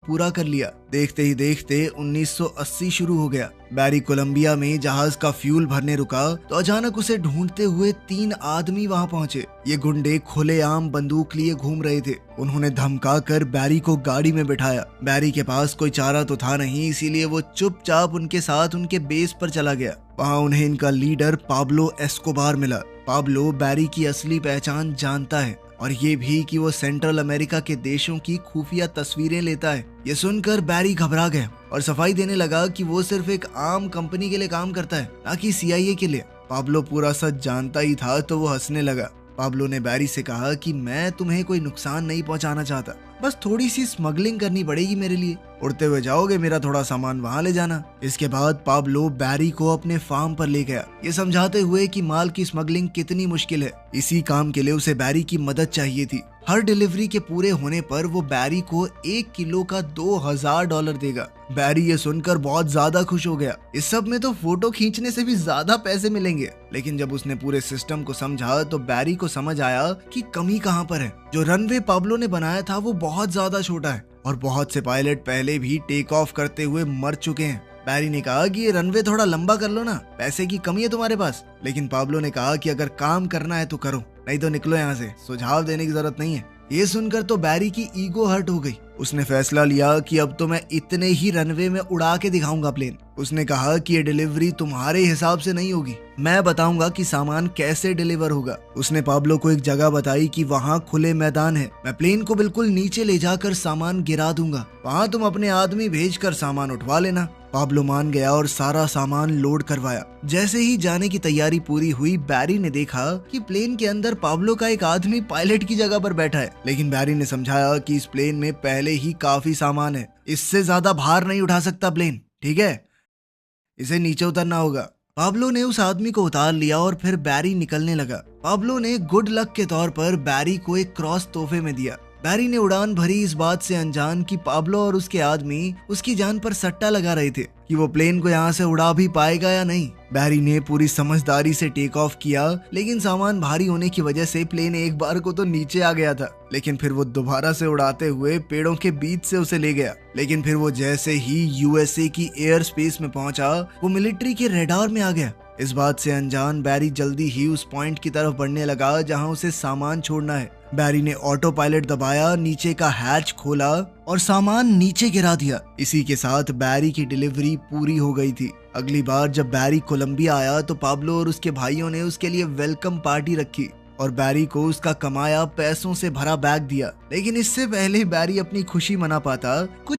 पूरा कर लिया। देखते ही देखते 1980 शुरू हो गया। बैरी कोलंबिया में जहाज का फ्यूल भरने रुका तो अचानक उसे ढूंढते हुए 3 आदमी वहां पहुंचे। ये गुंडे खुलेआम बंदूक लिए घूम रहे थे। उन्होंने धमका कर बैरी को गाड़ी में बिठाया। बैरी के पास कोई चारा तो था नहीं, इसीलिए वो चुपचाप उनके साथ उनके बेस पर चला गया। वहां उन्हें इनका लीडर पाब्लो एस्कोबार मिला। पाब्लो बैरी की असली पहचान जानता है और ये भी कि वो सेंट्रल अमेरिका के देशों की खुफिया तस्वीरें लेता है। ये सुनकर बैरी घबरा गया और सफाई देने लगा कि वो सिर्फ एक आम कंपनी के लिए काम करता है, ना कि CIA के लिए। पाब्लो पूरा सच जानता ही था तो वो हंसने लगा। पाब्लो ने बैरी से कहा कि मैं तुम्हें कोई नुकसान नहीं पहुंचाना चाहता, बस थोड़ी सी स्मगलिंग करनी पड़ेगी मेरे लिए। उड़ते हुए जाओगे, मेरा थोड़ा सामान वहां ले जाना। इसके बाद पाब्लो बैरी को अपने फार्म पर ले गया, ये समझाते हुए कि माल की स्मगलिंग कितनी मुश्किल है। इसी काम के लिए उसे बैरी की मदद चाहिए थी। हर डिलीवरी के पूरे होने पर वो बैरी को 1 किलो का $2000 देगा। बैरी ये सुनकर बहुत ज्यादा खुश हो गया। इस सब में तो फोटो खींचने से भी ज्यादा पैसे मिलेंगे। लेकिन जब उसने पूरे सिस्टम को समझा तो बैरी को समझ आया कि कमी कहाँ पर है। जो रनवे पाब्लो ने बनाया था वो बहुत ज्यादा छोटा है और बहुत से पायलट पहले भी टेक ऑफ करते हुए मर चुके हैं। बैरी ने कहा कि ये रनवे थोड़ा लंबा कर लो ना, पैसे की कमी है तुम्हारे पास। लेकिन पाब्लो ने कहा कि अगर काम करना है तो करो, नहीं तो निकलो यहाँ से, सुझाव देने की जरूरत नहीं है। ये सुनकर तो बैरी की ईगो हर्ट हो गई। उसने फैसला लिया कि अब तो मैं इतने ही रनवे में उड़ा के दिखाऊंगा प्लेन। उसने कहा कि ये डिलीवरी तुम्हारे हिसाब से नहीं होगी, मैं बताऊंगा कि सामान कैसे डिलीवर होगा। उसने पाब्लो को एक जगह बताई कि वहाँ खुले मैदान है, मैं प्लेन को बिल्कुल नीचे ले जाकर सामान गिरा दूंगा, वहाँ तुम अपने आदमी भेजकर सामान उठवा लेना। पाब्लो मान गया और सारा सामान लोड करवाया। जैसे ही जाने की तैयारी पूरी हुई, बैरी ने देखा कि प्लेन के अंदर पाब्लो का एक आदमी पायलट की जगह पर बैठा है। लेकिन बैरी ने समझाया कि इस प्लेन में पहले ही काफी सामान है, इससे ज्यादा भार नहीं उठा सकता प्लेन, ठीक है, इसे नीचे उतरना होगा। पाब्लो ने उस आदमी को उतार लिया और फिर बैरी निकलने लगा। पाब्लो ने गुड लक के तौर पर बैरी को एक क्रॉस तोहफे में दिया। बैरी ने उड़ान भरी इस बात से अनजान कि पाब्लो और उसके आदमी उसकी जान पर सट्टा लगा रहे थे कि वो प्लेन को यहाँ से उड़ा भी पाएगा या नहीं। बैरी ने पूरी समझदारी से टेक ऑफ किया, लेकिन सामान भारी होने की वजह से प्लेन एक बार को तो नीचे आ गया था। लेकिन फिर वो दोबारा से उड़ाते हुए पेड़ों के बीच से उसे ले गया। लेकिन फिर वो जैसे ही USA की एयर स्पेस में पहुंचा, वो मिलिट्री के रेडार में आ गया। इस बात से अनजान बैरी जल्दी ही उस पॉइंट की तरफ बढ़ने लगा जहां उसे सामान छोड़ना है। बैरी ने ऑटो पायलट दबाया, नीचे का हैच खोला और सामान नीचे गिरा दिया। इसी के साथ बैरी की डिलीवरी पूरी हो गई थी। अगली बार जब बैरी कोलंबिया आया तो पाब्लो और उसके भाइयों ने उसके लिए वेलकम पार्टी रखी और बैरी को उसका कमाया पैसों से भरा बैग दिया। लेकिन इससे पहले बैरी अपनी खुशी मना पाता, कुछ